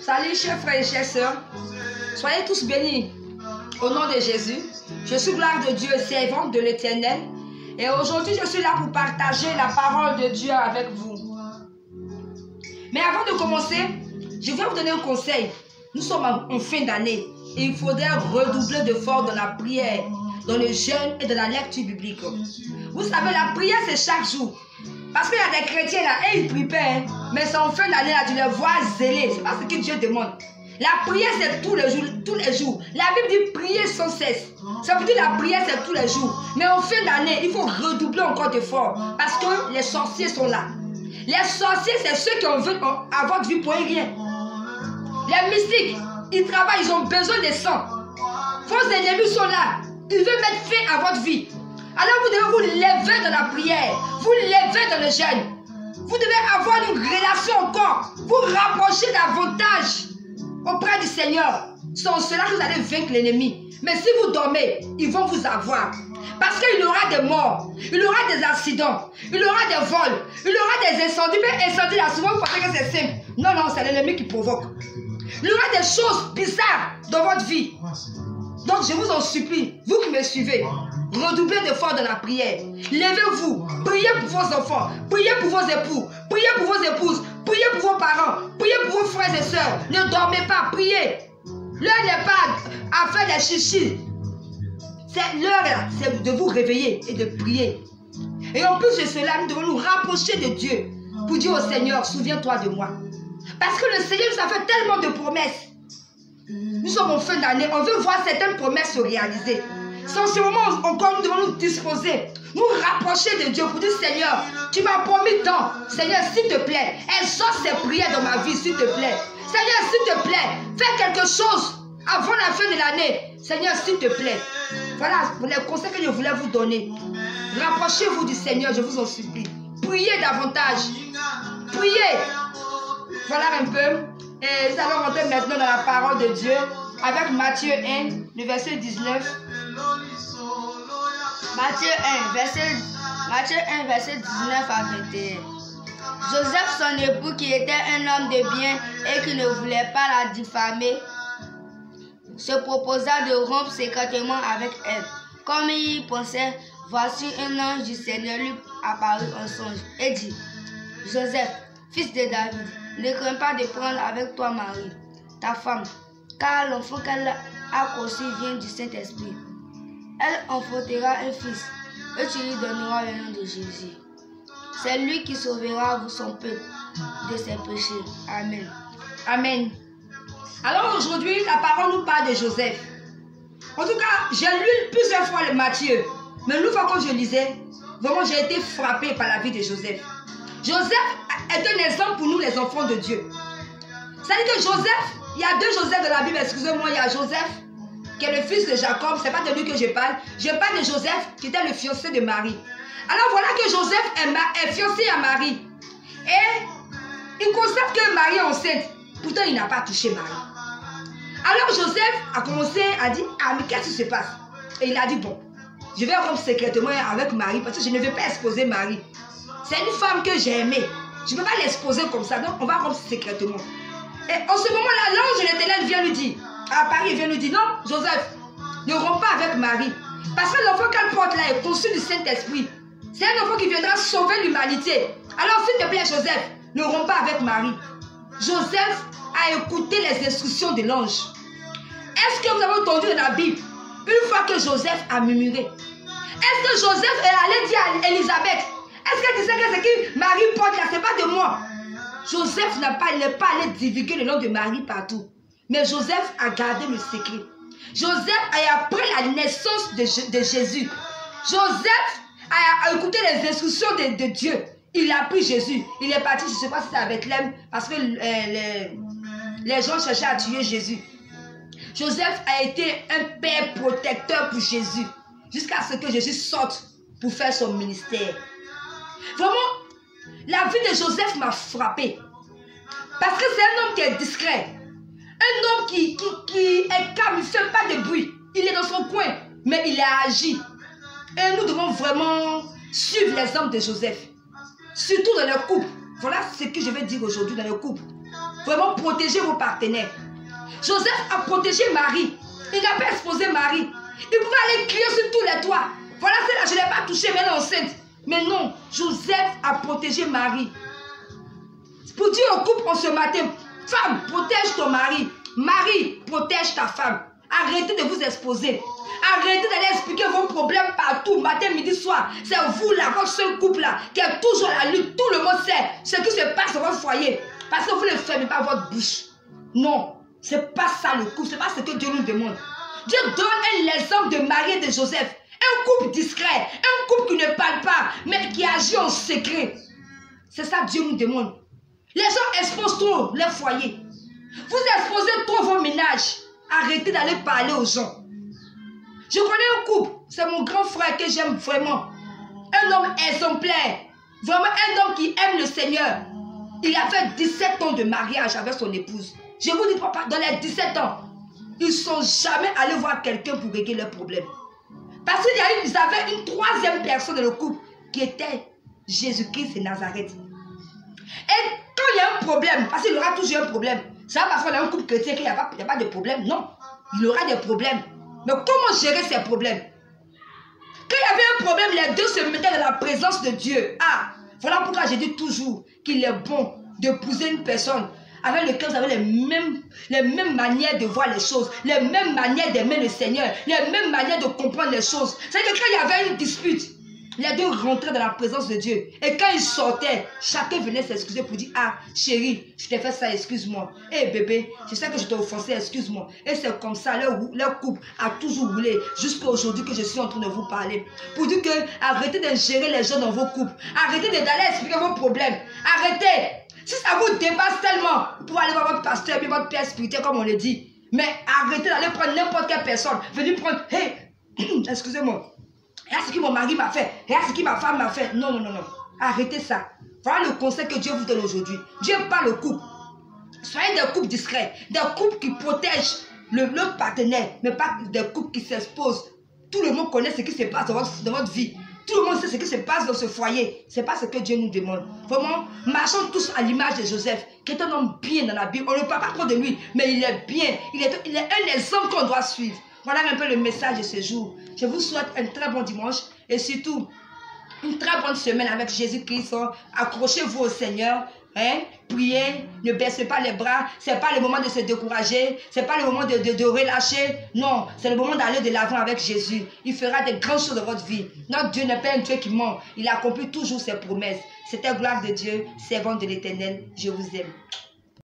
Salut chers frères et chères sœurs, soyez tous bénis au nom de Jésus. Je suis gloire de Dieu, servante de l'Éternel. Et aujourd'hui, je suis là pour partager la parole de Dieu avec vous. Mais avant de commencer, je vais vous donner un conseil. Nous sommes en fin d'année et il faudrait redoubler d'efforts dans la prière, dans le jeûne et dans la lecture biblique. Vous savez, la prière, c'est chaque jour. Parce qu'il y a des chrétiens là, et ils prient pas, hein, mais c'est en fin d'année là, tu les vois zélés. C'est pas ce que Dieu demande. La prière, c'est tous les jours, tous les jours. La Bible dit prier sans cesse. Ça veut dire la prière, c'est tous les jours. Mais en fin d'année, il faut redoubler encore d'efforts. Parce que les sorciers sont là. Les sorciers, c'est ceux qui veulent avoir de vie pour rien. Les mystiques, ils travaillent, ils ont besoin de sang. Vos ennemis sont là. Ils veulent mettre fin à votre vie. Alors vous devez vous lever dans la prière. Vous lever dans le jeûne. Vous devez avoir une relation encore. Vous rapprocher davantage auprès du Seigneur. C'est en cela que vous allez vaincre l'ennemi. Mais si vous dormez, ils vont vous avoir. Parce qu'il y aura des morts, il y aura des accidents, il y aura des vols, il y aura des incendies. Mais incendies là, souvent vous pensez que c'est simple. Non, non, c'est l'ennemi qui provoque. Il y aura des choses bizarres dans votre vie. Donc je vous en supplie, vous qui me suivez, redoublez d'efforts dans la prière. Levez-vous, priez pour vos enfants, priez pour vos époux, priez pour vos épouses, priez pour vos parents, priez pour vos frères et sœurs. Ne dormez pas, priez. L'heure n'est pas à faire des chichis. L'heure là, c'est de vous réveiller et de prier. Et en plus de cela, nous devons nous rapprocher de Dieu pour dire au Seigneur, souviens-toi de moi. Parce que le Seigneur nous a fait tellement de promesses. Nous sommes en fin d'année, on veut voir certaines promesses se réaliser. C'est en ce moment encore nous devons nous disposer, nous rapprocher de Dieu pour dire Seigneur, tu m'as promis tant. Seigneur, s'il te plaît, exauce ces prières dans ma vie, s'il te plaît. Seigneur, s'il te plaît, fais quelque chose avant la fin de l'année. Seigneur, s'il te plaît. Voilà les conseils que je voulais vous donner. Rapprochez-vous du Seigneur, je vous en supplie. Priez davantage. Priez. Voilà un peu. Et nous allons rentrer maintenant dans la parole de Dieu avec Matthieu 1, le verset 19. Matthieu 1, verset 19 à 21. Joseph, son époux, qui était un homme de bien et qui ne voulait pas la diffamer, se proposa de rompre secrètement avec elle. Comme il y pensait, voici un ange du Seigneur lui apparut en songe et dit: Joseph, fils de David, ne crains pas de prendre avec toi Marie, ta femme, car l'enfant qu'elle a conçu vient du Saint-Esprit. Elle enfantera un fils, et tu lui donneras le nom de Jésus. C'est lui qui sauvera son peuple de ses péchés. Amen. Amen. Alors aujourd'hui, la parole nous parle de Joseph. En tout cas, j'ai lu plusieurs fois le Matthieu. Mais l'une fois que je lisais, vraiment j'ai été frappé par la vie de Joseph. Joseph est un exemple pour nous les enfants de Dieu. C'est-à-dire que Joseph, il y a deux Joseph dans la Bible, excusez-moi, il y a Joseph qui est le fils de Jacob, c'est pas de lui que je parle. Je parle de Joseph qui était le fiancé de Marie. Alors voilà que Joseph est fiancé à Marie. Et il constate que Marie est enceinte. Pourtant, il n'a pas touché Marie. Alors Joseph a commencé à dire: ah, mais qu'est-ce qui se passe? Et il a dit: bon, je vais rompre secrètement avec Marie parce que je ne veux pas exposer Marie. C'est une femme que j'ai aimée. Je ne peux pas l'exposer comme ça, donc on va rompre secrètement. Et en ce moment-là, l'ange de l'Éternel vient lui dire, à Paris, il vient lui dire: non, Joseph, ne romps pas avec Marie. Parce que l'enfant qu'elle porte là est conçu du Saint-Esprit. C'est un enfant qui viendra sauver l'humanité. Alors s'il te plaît, Joseph, ne romps pas avec Marie. Joseph a écouté les instructions de l'ange. Est-ce que vous avez entendu dans la Bible, une fois que Joseph a murmuré, est-ce que Joseph est allé dire à Élisabeth, est-ce que tu sais que ce que Marie porte là, ce n'est pas de moi? Joseph n'est pas allé divulguer le nom de Marie partout. Mais Joseph a gardé le secret. Joseph a appris la naissance de Jésus. Joseph a écouté les instructions de Dieu. Il a pris Jésus. Il est parti, je ne sais pas si c'est à Bethléem, parce que les gens cherchaient à tuer Jésus. Joseph a été un père protecteur pour Jésus, jusqu'à ce que Jésus sorte pour faire son ministère. Vraiment, la vie de Joseph m'a frappé. Parce que c'est un homme qui est discret. Un homme qui est calme, il ne fait pas de bruit. Il est dans son coin, mais il a agi. Et nous devons vraiment suivre l'exemple de Joseph. Surtout dans le couple. Voilà ce que je vais dire aujourd'hui dans le couple. vraiment protéger vos partenaires. Joseph a protégé Marie. Il n'a pas exposé Marie. Il pouvait aller crier sur tous les toits. Voilà, celle-là, je ne l'ai pas touchée, mais elle est enceinte. Mais non, Joseph a protégé Marie. Pour dire au couple en ce matin, femme, protège ton mari. Mari, protège ta femme. Arrêtez de vous exposer. Arrêtez d'aller expliquer vos problèmes partout, matin, midi, soir. C'est vous là, votre seul couple là, qui est toujours à la lutte. Tout le monde sait ce qui se passe dans votre foyer. Parce que vous ne fermez pas votre bouche. Non, ce n'est pas ça le couple. Ce n'est pas ce que Dieu nous demande. Dieu donne l'exemple de Marie et de Joseph. Un couple discret, un couple qui ne parle pas, mais qui agit en secret. C'est ça que Dieu nous demande. Les gens exposent trop les foyers. Vous exposez trop vos ménages. Arrêtez d'aller parler aux gens. Je connais un couple, c'est mon grand frère que j'aime vraiment. Un homme exemplaire. Vraiment un homme qui aime le Seigneur. Il a fait 17 ans de mariage avec son épouse. Je vous dis, papa, dans les 17 ans, ils ne sont jamais allés voir quelqu'un pour régler leurs problèmes. Parce qu'ils avaient une troisième personne dans le couple qui était Jésus-Christ de Nazareth. Et quand il y a un problème, parce qu'il y aura toujours un problème, c'est pas parce qu'on a un couple chrétien qu'il n'y a pas de problème. Non, il y aura des problèmes. Mais comment gérer ces problèmes? Quand il y avait un problème, les deux se mettaient dans la présence de Dieu. Ah, voilà pourquoi je dis toujours qu'il est bon d'épouser une personne avec laquelle vous avez les mêmes manières de voir les choses, les mêmes manières d'aimer le Seigneur, les mêmes manières de comprendre les choses. C'est-à-dire que quand il y avait une dispute, les deux rentraient dans la présence de Dieu. Et quand ils sortaient, chacun venait s'excuser pour dire, ah chérie, je t'ai fait ça, excuse-moi. Eh bébé, je sais que je t'ai offensé, excuse-moi. Et c'est comme ça, leur couple a toujours roulé jusqu'à aujourd'hui que je suis en train de vous parler. Pour dire que arrêtez d'ingérer les gens dans vos couples. Arrêtez d'aller expliquer vos problèmes. Arrêtez. Si ça vous dépasse tellement, vous pouvez aller voir votre pasteur et votre père spirituel comme on le dit. Mais arrêtez d'aller prendre n'importe quelle personne. Venez prendre, hey, excusez-moi. Regarde ce que mon mari m'a fait. Regarde ce que ma femme m'a fait. Non, non, non, non. Arrêtez ça. Voilà le conseil que Dieu vous donne aujourd'hui. Dieu parle au couple. Soyez des couples discrets. Des couples qui protègent le partenaire. Mais pas des couples qui s'exposent. Tout le monde connaît ce qui se passe dans votre vie. Tout le monde sait ce qui se passe dans ce foyer. Ce n'est pas ce que Dieu nous demande. Vraiment, marchons tous à l'image de Joseph, qui est un homme bien dans la Bible. On ne parle pas trop de lui, mais il est bien. Il est un exemple qu'on doit suivre. Voilà un peu le message de ce jour. Je vous souhaite un très bon dimanche et surtout une très bonne semaine avec Jésus-Christ. Accrochez-vous au Seigneur. Hein? Priez, ne baissez pas les bras. Ce n'est pas le moment de se décourager. Ce n'est pas le moment de relâcher. Non, c'est le moment d'aller de l'avant avec Jésus. Il fera des grandes choses dans votre vie. Notre Dieu n'est pas un Dieu qui ment. Il accomplit toujours ses promesses. C'était gloire de Dieu, servante de l'Éternel. Je vous aime.